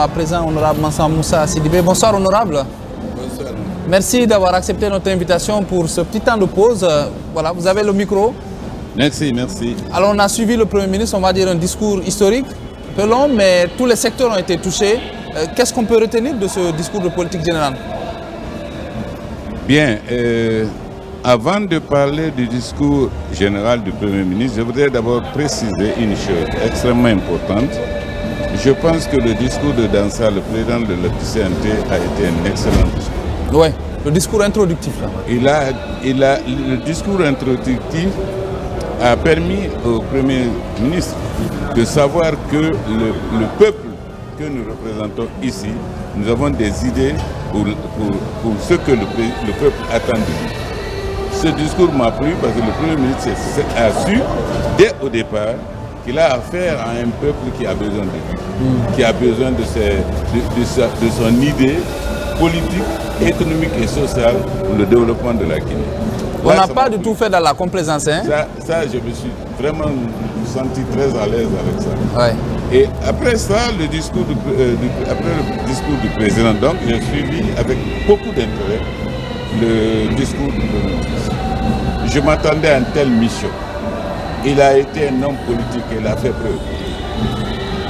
à présent honorable Mansa Moussa Sidibé. Bonsoir honorable. Bonsoir. Merci d'avoir accepté notre invitation pour ce petit temps de pause. Voilà, vous avez le micro. Merci, merci. Alors on a suivi le Premier ministre, on va dire un discours historique, un peu long, mais tous les secteurs ont été touchés. Qu'est-ce qu'on peut retenir de ce discours de politique générale? Bien, avant de parler du discours général du Premier ministre, je voudrais d'abord préciser une chose extrêmement importante. Je pense que le discours de Dansa, le président de l'OPCNT, a été un excellent discours. Oui, le discours introductif. Là. Le discours introductif a permis au Premier ministre de savoir que le peuple que nous représentons ici, nous avons des idées pour ce que le peuple attend de nous. Ce discours m'a plu parce que le Premier ministre a su, dès au départ, qu'il a affaire à un peuple qui a besoin de lui, qui a besoin de son idée politique, économique et sociale pour le développement de la Guinée. On n'a pas du tout fait dans la complaisance. Hein? Ça, je me suis vraiment senti très à l'aise avec ça. Ouais. Et après ça, après le discours du président, donc, j'ai suivi avec beaucoup d'intérêt le discours du Premier ministre. Je m'attendais à une telle mission. Il a été un homme politique et il a fait preuve.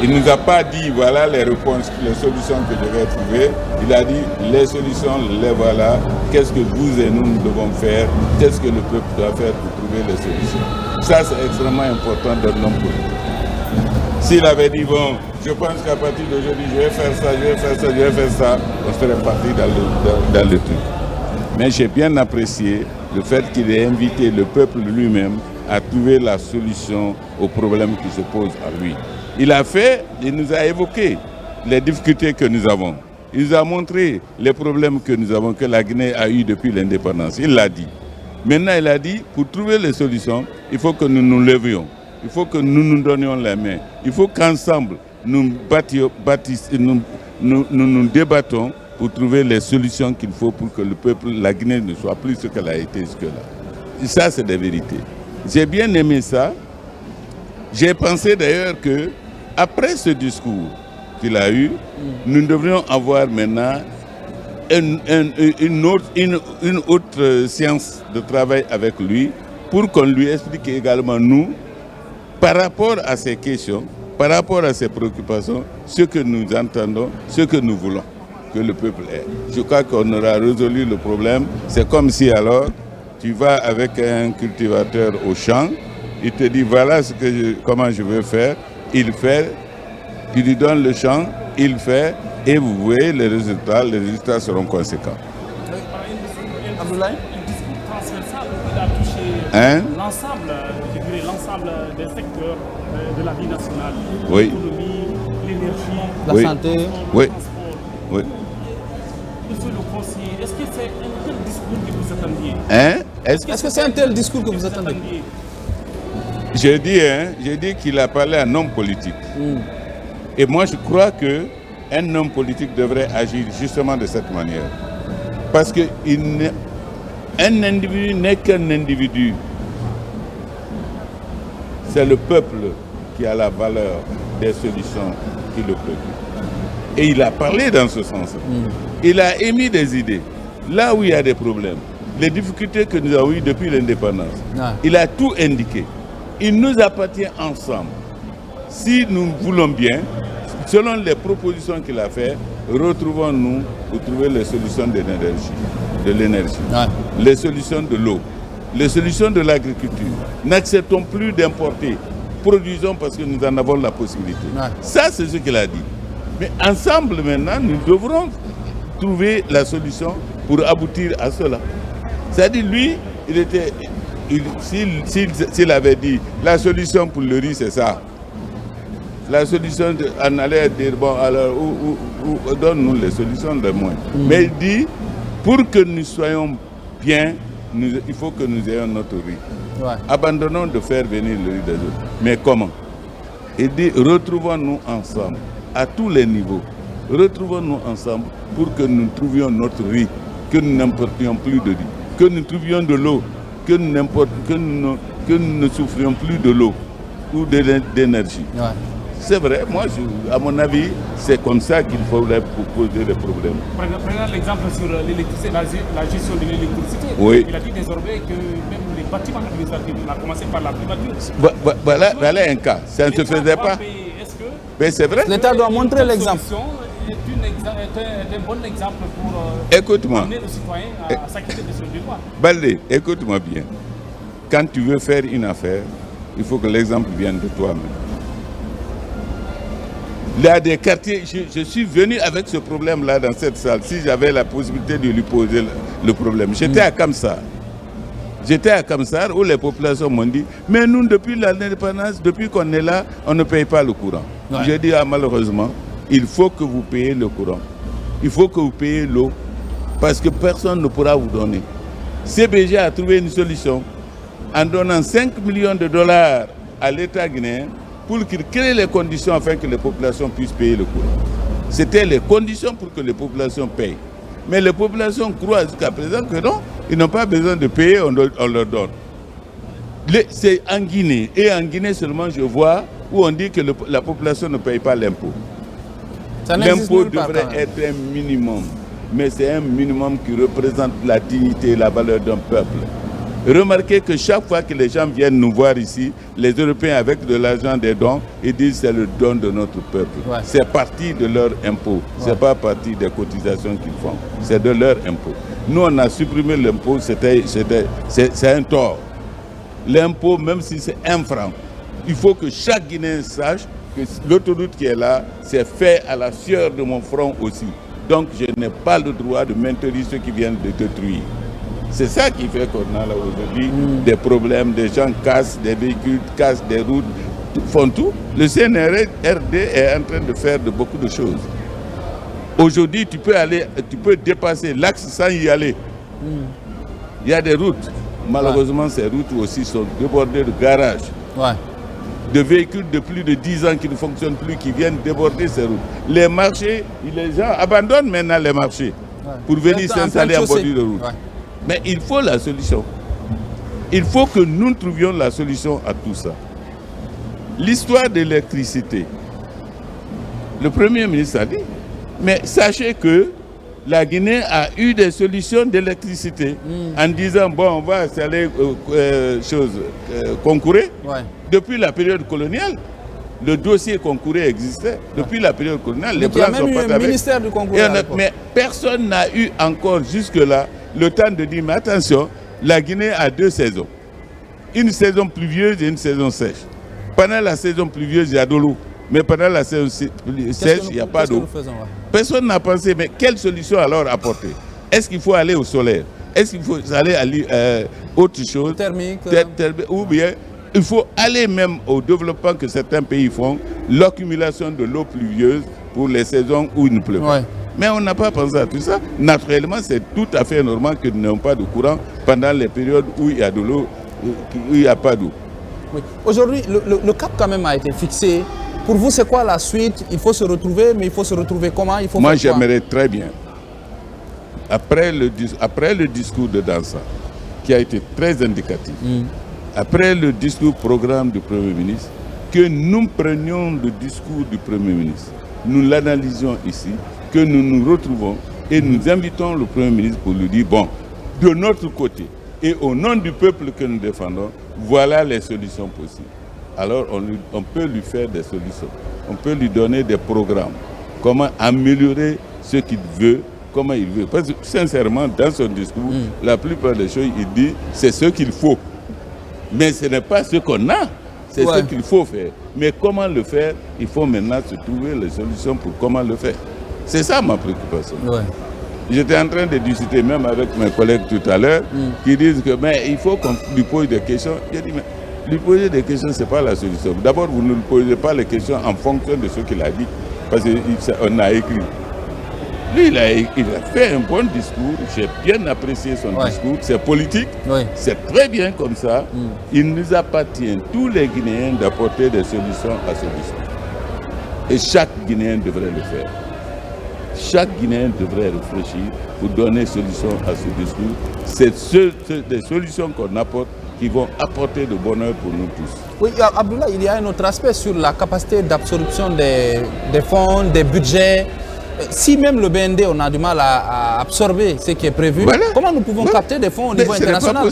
Il ne nous a pas dit voilà les réponses, les solutions que je vais trouver. Il a dit les solutions, les voilà. Qu'est-ce que vous et nous devons faire? Qu'est-ce que le peuple doit faire pour trouver les solutions? Ça, c'est extrêmement important d'un homme politique. S'il avait dit bon, je pense qu'à partir d'aujourd'hui, je vais faire ça, je vais faire ça, je vais faire ça, on serait parti dans le truc. Mais j'ai bien apprécié le fait qu'il ait invité le peuple lui-même à trouver la solution aux problèmes qui se posent à lui. Il nous a évoqué les difficultés que nous avons. Il nous a montré les problèmes que nous avons, que la Guinée a eu depuis l'indépendance. Il l'a dit. Maintenant, il a dit, pour trouver les solutions, il faut que nous nous levions. Il faut que nous nous donnions la main. Il faut qu'ensemble, nous nous débattons pour trouver les solutions qu'il faut pour que le peuple, la Guinée ne soit plus ce qu'elle a été jusque-là. Et ça, c'est des vérités. J'ai bien aimé ça. J'ai pensé d'ailleurs que après ce discours qu'il a eu, nous devrions avoir maintenant une autre séance de travail avec lui pour qu'on lui explique également nous, par rapport à ces questions, par rapport à ces préoccupations, ce que nous entendons, ce que nous voulons que le peuple ait. Je crois qu'on aura résolu le problème. C'est comme si alors tu vas avec un cultivateur au champ, il te dit voilà comment je veux faire, il fait, tu lui donnes le champ, il fait, et vous voyez les résultats seront conséquents. Abdoulaye, le discours transversal, il a touché l'ensemble des secteurs de la vie nationale, oui. L'économie, l'énergie, la santé, oui. le transport. Oui. Monsieur le conseiller, est-ce que c'est un tel discours que vous attendiez? Est-ce que c'est un tel discours que vous attendez? J'ai dit qu'il a parlé à un homme politique. Et moi, je crois qu'un homme politique devrait agir justement de cette manière. Parce qu'un individu n'est qu'un individu. C'est le peuple qui a la valeur des solutions qui le préoccupent. Et il a parlé dans ce sens. Il a émis des idées. Là où il y a des problèmes, les difficultés que nous avons eues depuis l'indépendance, il a tout indiqué. Il nous appartient ensemble. Si nous voulons bien, selon les propositions qu'il a faites, retrouvons-nous pour trouver les solutions de l'énergie, les solutions de l'eau, les solutions de l'agriculture. N'acceptons plus d'importer. Produisons parce que nous en avons la possibilité. Ça, c'est ce qu'il a dit. Mais ensemble, maintenant, nous devrons trouver la solution pour aboutir à cela. C'est-à-dire, lui, s'il avait dit la solution pour le riz, c'est ça. La solution, on allait dire, bon, alors, donne-nous les solutions de moins. Mais il dit, pour que nous soyons bien, il faut que nous ayons notre riz. Abandonnons de faire venir le riz des autres. Mais comment? Il dit, retrouvons-nous ensemble, à tous les niveaux. Retrouvons-nous ensemble pour que nous trouvions notre riz, que nous n'importions plus de riz, que nous trouvions de l'eau, que nous ne souffrions plus de l'eau ou d'énergie. C'est vrai, moi, à mon avis, c'est comme ça qu'il faudrait poser les problèmes. Prenons l'exemple sur l'électricité, la gestion de l'électricité. Oui. Il a dit désormais que même les bâtiments administratifs, on a commencé par la primature. Voilà un cas, ça ne se faisait pas. Mais c'est vrai. L'État doit montrer l'exemple. C'est un bon exemple pour Écoute-moi. amener le citoyen à s'acquitter de ce devoir. Baldé, écoute-moi bien. Quand tu veux faire une affaire, il faut que l'exemple vienne de toi-même. Il y a des quartiers, je suis venu avec ce problème-là dans cette salle, si j'avais la possibilité de lui poser le problème. J'étais à Kamsar. J'étais à Kamsar où les populations m'ont dit, mais nous, depuis l'indépendance, depuis qu'on est là, on ne paye pas le courant. Ouais. J'ai dit, malheureusement, il faut que vous payiez le courant. Il faut que vous payiez l'eau, parce que personne ne pourra vous donner. CBG a trouvé une solution en donnant 5 millions de dollars à l'État guinéen pour qu'il crée les conditions afin que les populations puissent payer le courant. C'était les conditions pour que les populations payent. Mais les populations croient jusqu'à présent que non, ils n'ont pas besoin de payer, on leur donne. C'est en Guinée, et en Guinée seulement je vois où on dit que la population ne paye pas l'impôt. L'impôt devrait être un minimum, mais c'est un minimum qui représente la dignité et la valeur d'un peuple. Remarquez que chaque fois que les gens viennent nous voir ici, les Européens avec de l'argent des dons, ils disent c'est le don de notre peuple. Ouais. C'est parti de leur impôt, ouais. C'est pas parti des cotisations qu'ils font, c'est de leur impôt. Nous on a supprimé l'impôt, c'est un tort. L'impôt, même si c'est 1 franc, il faut que chaque Guinéen sache que l'autoroute qui est là, c'est fait à la sueur de mon front aussi. Donc je n'ai pas le droit de maintenir ceux qui viennent de détruire. C'est ça qui fait qu'on a là aujourd'hui des problèmes, des gens cassent des véhicules, cassent des routes, font tout. Le CNRD est en train de faire beaucoup de choses. Aujourd'hui, tu peux dépasser l'axe sans y aller. Il y a des routes. Malheureusement, ces routes aussi sont débordées de garages. Ouais. De véhicules de plus de 10 ans qui ne fonctionnent plus, qui viennent déborder ces routes. Les marchés, les gens abandonnent maintenant les marchés pour venir s'installer en bordure de route. Ouais. Mais il faut la solution. Il faut que nous trouvions la solution à tout ça. L'histoire de l'électricité, le Premier ministre a dit, mais sachez que la Guinée a eu des solutions d'électricité en disant, bon, on va installer Concouré. Ouais. Depuis la période coloniale, le dossier Concouré existait. Depuis la période coloniale, les Blancs sont pas avec. Ministère du Concouré. Mais personne n'a eu encore jusque-là le temps de dire, mais attention, la Guinée a 2 saisons. Une saison pluvieuse et une saison sèche. Pendant la saison pluvieuse, il y a de l'eau. Mais pendant la saison sèche, il n'y a pas d'eau. Personne n'a pensé, mais quelle solution alors apporter? Est-ce qu'il faut aller au solaire? Est-ce qu'il faut aller à autre chose? Thermique. Ou bien, il faut aller même au développement que certains pays font, l'accumulation de l'eau pluvieuse pour les saisons où il ne pleut pas. Ouais. Mais on n'a pas pensé à tout ça. Naturellement, c'est tout à fait normal que nous n'ayons pas de courant pendant les périodes où il y a de l'eau, où il n'y a pas d'eau. Oui. Aujourd'hui, le cap quand même a été fixé. Pour vous, c'est quoi la suite? Il faut se retrouver, mais il faut se retrouver comment? Moi, j'aimerais très bien, après le discours de Dansa, qui a été très indicatif, après le discours programme du Premier ministre, que nous prenions le discours du Premier ministre, nous l'analysions ici, que nous nous retrouvons et nous invitons le Premier ministre pour lui dire, bon, de notre côté et au nom du peuple que nous défendons, voilà les solutions possibles. Alors on peut lui faire des solutions, on peut lui donner des programmes, comment améliorer ce qu'il veut, comment il veut. Parce que sincèrement, dans son discours, la plupart des choses, il dit, c'est ce qu'il faut. Mais ce n'est pas ce qu'on a, c'est ce qu'il faut faire. Mais comment le faire? Il faut maintenant se trouver les solutions pour comment le faire. C'est ça ma préoccupation. Ouais. J'étais en train de discuter même avec mes collègues tout à l'heure qui disent que mais il faut qu'on lui pose des questions. J'ai dit mais lui poser des questions, ce n'est pas la solution. D'abord, vous ne lui posez pas les questions en fonction de ce qu'il a dit, parce qu'on a écrit. Lui, il a fait un bon discours, j'ai bien apprécié son discours, c'est politique, c'est très bien comme ça. Il nous appartient, tous les Guinéens, d'apporter des solutions à ce discours. Et chaque Guinéen devrait le faire. Chaque Guinéen devrait réfléchir pour donner solution à ce discours. C'est des solutions qu'on apporte qui vont apporter le bonheur pour nous tous. Oui, Abdullah, il y a un autre aspect sur la capacité d'absorption des fonds, des budgets. Si même le BND, on a du mal à absorber ce qui est prévu, voilà. Comment nous pouvons capter des fonds au niveau international?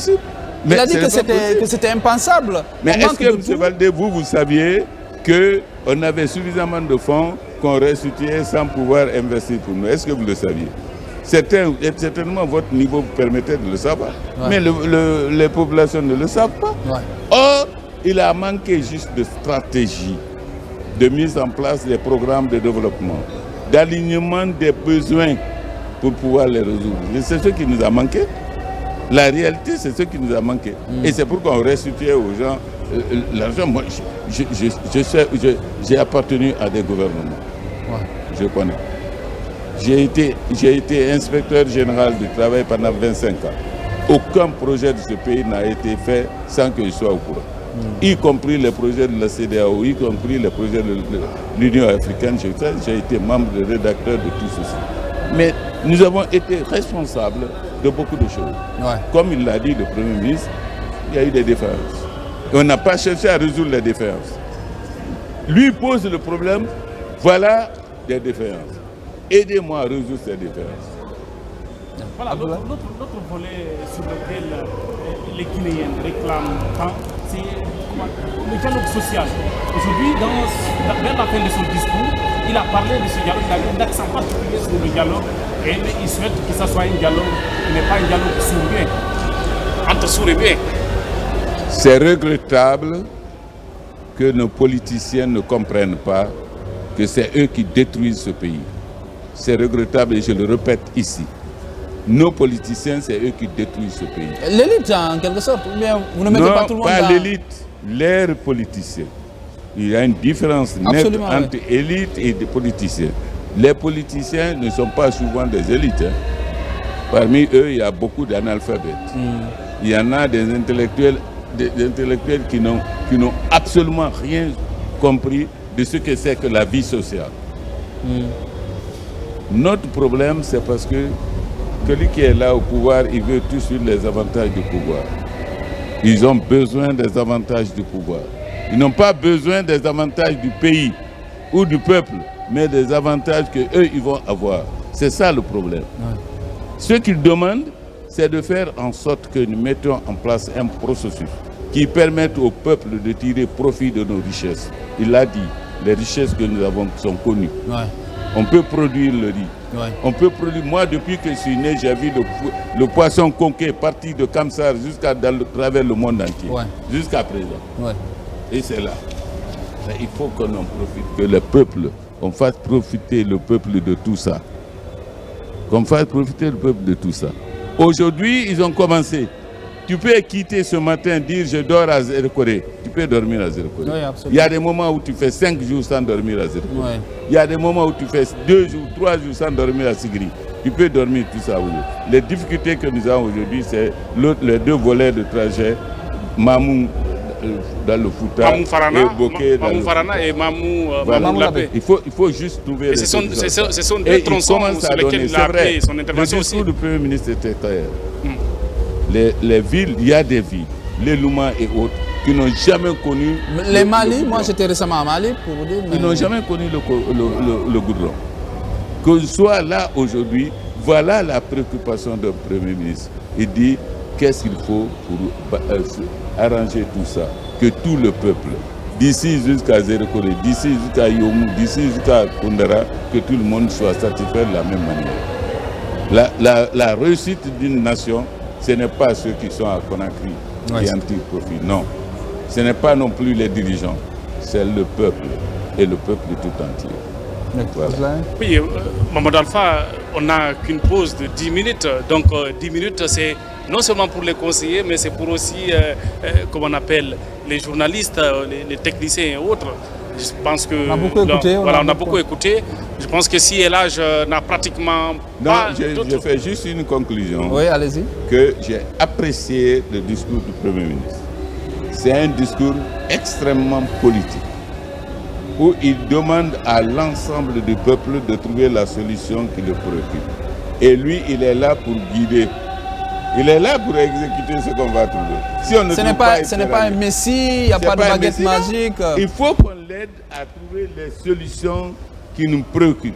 Mais il a dit que c'était impensable. Mais est-ce que, M. Valdé, vous saviez qu'on avait suffisamment de fonds qu'on restituait sans pouvoir investir pour nous? Est-ce que vous le saviez? Certainement, votre niveau vous permettait de le savoir. Ouais. Mais les populations ne le savent pas. Ouais. Or, il a manqué juste de stratégie, de mise en place des programmes de développement, d'alignement des besoins pour pouvoir les résoudre. C'est ce qui nous a manqué. La réalité, c'est ce qui nous a manqué. Et c'est pourquoi on restituait aux gens l'argent. Moi, j'ai appartenu à des gouvernements. Ouais. Je connais. J'ai été inspecteur général du travail pendant 25 ans. Aucun projet de ce pays n'a été fait sans que je sois au courant. Y compris les projets de la CEDEAO, y compris les projets de l'Union africaine. J'ai été membre de rédacteur de tout ceci. Mais nous avons été responsables de beaucoup de choses. Ouais. Comme il l'a dit, le Premier ministre, il y a eu des défaillances. On n'a pas cherché à résoudre les défaillances. Lui pose le problème, voilà des défaillances. Aidez-moi à résoudre ces différences. Voilà, l'autre volet sur lequel les Guinéens réclament tant, c'est le dialogue social. Aujourd'hui, vers la fin de son discours, il a parlé de ce dialogue, il a mis un accent particulier sur le dialogue, et il souhaite que ce soit un dialogue qui n'est pas un dialogue sourd-muet, entre sourds et muets. C'est regrettable que nos politiciens ne comprennent pas que c'est eux qui détruisent ce pays. C'est regrettable et je le répète ici. Nos politiciens, c'est eux qui détruisent ce pays. L'élite, en quelque sorte, ou bien vous ne mettez pas tout le monde pas l'élite, les politiciens. Il y a une différence nette entre élite et des politiciens. Les politiciens ne sont pas souvent des élites. Hein. Parmi eux, il y a beaucoup d'analphabètes. Il y en a des intellectuels qui n'ont absolument rien compris de ce que c'est que la vie sociale. Notre problème, c'est parce que celui qui est là au pouvoir, il veut tout de suite les avantages du pouvoir. Ils ont besoin des avantages du pouvoir. Ils n'ont pas besoin des avantages du pays ou du peuple, mais des avantages qu'eux, ils vont avoir. C'est ça le problème. Ouais. Ce qu'ils demandent, c'est de faire en sorte que nous mettions en place un processus qui permette au peuple de tirer profit de nos richesses. Il l'a dit, les richesses que nous avons sont connues. Ouais. On peut produire le riz. Ouais. On peut produire. Moi, depuis que je suis né, j'ai vu le poisson conquet partir de Kamsar jusqu'à travers le monde entier. Ouais. Jusqu'à présent. Ouais. Et c'est là. Mais il faut qu'on en profite, que le peuple, on fasse profiter le peuple de tout ça. Qu'on fasse profiter le peuple de tout ça. Aujourd'hui, ils ont commencé. Tu peux quitter ce matin, dire je dors à Zérekoré. Tu peux dormir à Zérekoré. Oui, il y a des moments où tu fais 5 jours sans dormir à Zérekoré. Oui. Il y a des moments où tu fais 2 jours, 3 jours sans dormir à Sigri. Tu peux dormir tout ça. Oui. Les difficultés que nous avons aujourd'hui, c'est les 2 volets de trajet, Mamou dans le Fouta et Boké dans le Fouta. Et Mamou Lapé. Il faut juste trouver... Ce sont 2 tronçons sur lesquels il a appelé son intervention aussi. Le Premier ministre était clair. Les villes, il y a des villes, les Louma et autres, qui n'ont jamais connu... Les Mali, moi j'étais récemment à Mali pour vous dire... Ils n'ont jamais connu le goudron. Que soit là aujourd'hui, voilà la préoccupation d'un Premier ministre. Il dit qu'est-ce qu'il faut pour arranger tout ça, que tout le peuple, d'ici jusqu'à Zérekoré, d'ici jusqu'à Yomou, d'ici jusqu'à Koundara, que tout le monde soit satisfait de la même manière. La réussite d'une nation, ce n'est pas ceux qui sont à Conakry qui en tirent profit. Non. Ce n'est pas non plus les dirigeants. C'est le peuple. Et le peuple tout entier. Voilà. Oui, Mamadou Alpha, on n'a qu'une pause de 10 minutes. Donc 10 minutes, c'est non seulement pour les conseillers, mais c'est pour aussi, comment on appelle, les journalistes, les techniciens et autres. Je pense que on a beaucoup écouté. Je pense que si Elage n'a pratiquement pas... Non, je fais juste une conclusion. Oui, allez-y. Que j'ai apprécié le discours du Premier ministre. C'est un discours extrêmement politique, où il demande à l'ensemble du peuple de trouver la solution qui le préoccupe. Et lui, il est là pour guider Il est là pour exécuter ce qu'on va trouver. Si on ne Ce n'est pas un messie, il n'y a pas de baguette magique. Il faut qu'on l'aide à trouver les solutions qui nous préoccupent.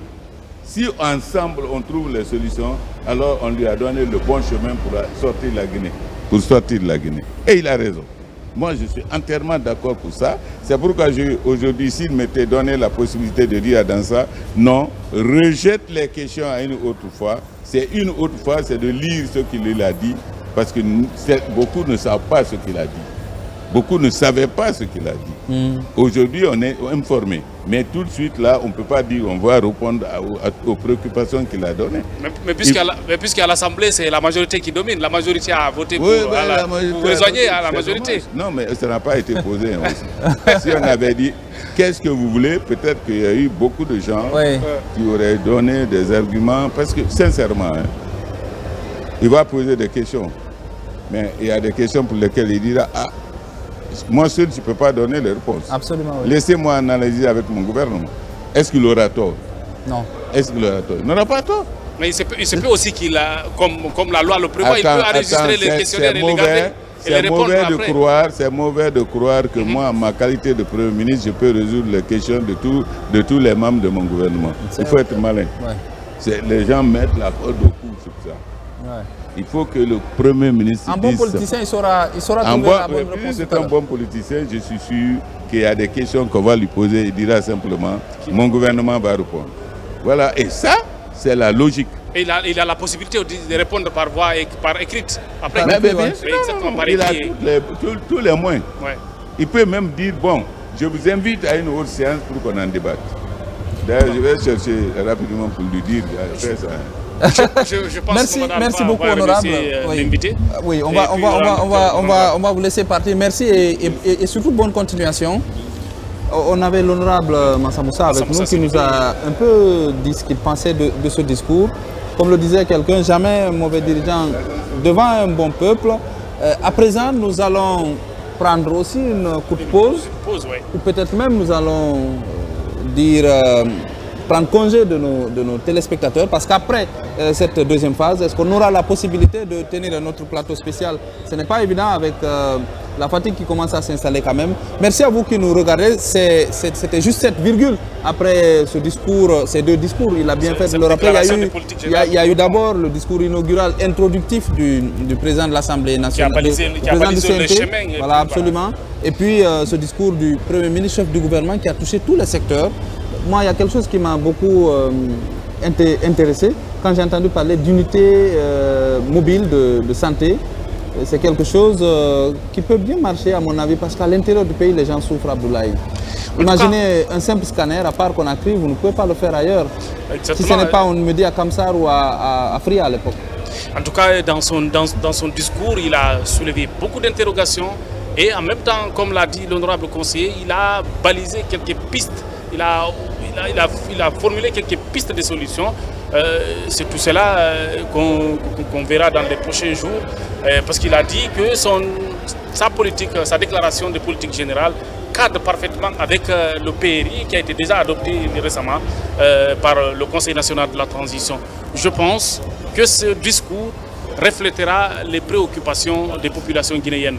Si ensemble on trouve les solutions, alors on lui a donné le bon chemin pour sortir la Guinée. Pour sortir de la Guinée. Et il a raison. Moi, je suis entièrement d'accord pour ça. C'est pourquoi aujourd'hui, s'il m'était donné la possibilité de dire à Dansa, non, rejette les questions à une autre fois. C'est une autre fois, c'est de lire ce qu'il a dit, parce que beaucoup ne savent pas ce qu'il a dit. Beaucoup ne savaient pas ce qu'il a dit. Aujourd'hui, on est informé. Mais tout de suite, là, on ne peut pas dire on va répondre aux préoccupations qu'il a données. Mais puisqu'à l'Assemblée, c'est la majorité qui domine. La majorité a voté pour vous rejoigner à la majorité. Non, mais ça n'a pas été posé aussi. Si on avait dit qu'est-ce que vous voulez, peut-être qu'il y a eu beaucoup de gens qui auraient donné des arguments. Parce que, sincèrement, il va poser des questions. Mais il y a des questions pour lesquelles il dira moi seul, je ne peux pas donner les réponses. Absolument. Oui. Laissez-moi analyser avec mon gouvernement. Est-ce qu'il aura tort? Non. Est-ce qu'il aura tort? Il n'aura pas tort. Mais il se peut aussi qu'il a, comme la loi le prévoit, il peut enregistrer les questionnaires et les garder et les répondre après. C'est mauvais de croire que moi, en ma qualité de Premier ministre, je peux résoudre les questions de tous les membres de mon gouvernement. Il faut être malin. Les gens mettent la corde au cou sur ça. Il faut que le Premier ministre un bon politicien, il saura trouver la bonne réponse. C'est un bon politicien, je suis sûr qu'il y a des questions qu'on va lui poser. Il dira simplement, mon gouvernement va répondre. Voilà, et ça, c'est la logique. Et il a la possibilité de répondre par voie et par écrite. Après, il a tous les moyens. Il peut même dire, bon, je vous invite à une autre séance pour qu'on en débatte. D'ailleurs, je vais chercher rapidement pour lui dire. Après ça. Je pense merci beaucoup, honorable. Oui, on va vous laisser partir. Merci et surtout bonne continuation. On avait l'honorable Mansa Moussa avec nous qui nous a un peu dit ce qu'il pensait de ce discours. Comme le disait quelqu'un, jamais un mauvais dirigeant devant un bon peuple. À présent, nous allons prendre aussi une courte pause. Ou peut-être même nous allons dire... prendre congé de nos téléspectateurs, parce qu'après cette deuxième phase, est-ce qu'on aura la possibilité de tenir un autre plateau spécial? Ce n'est pas évident avec la fatigue qui commence à s'installer quand même. Merci à vous qui nous regardez. C'était juste cette virgule après ce discours, ces deux discours. Il a bien fait de le rappeler. Il y a eu d'abord le discours inaugural introductif du président de l'Assemblée nationale, qui a balisé le chemin. Voilà, absolument. Et puis ce discours du Premier ministre, chef du gouvernement, qui a touché tous les secteurs. Moi, il y a quelque chose qui m'a beaucoup intéressé quand j'ai entendu parler d'unité mobile de santé. C'est quelque chose qui peut bien marcher à mon avis parce qu'à l'intérieur du pays, les gens souffrent, Abdoulaye. Imaginez un simple scanner, à part Conakry, vous ne pouvez pas le faire ailleurs. Si ce n'est pas, on me dit à Kamsar ou à Fria à l'époque. En tout cas, dans son discours, il a soulevé beaucoup d'interrogations et en même temps, comme l'a dit l'honorable conseiller, il a balisé quelques pistes. Il a formulé quelques pistes de solutions. C'est tout cela qu'on verra dans les prochains jours. Parce qu'il a dit que sa déclaration de politique générale cadre parfaitement avec le PRI qui a été déjà adopté récemment par le Conseil national de la transition. Je pense que ce discours reflétera les préoccupations des populations guinéennes.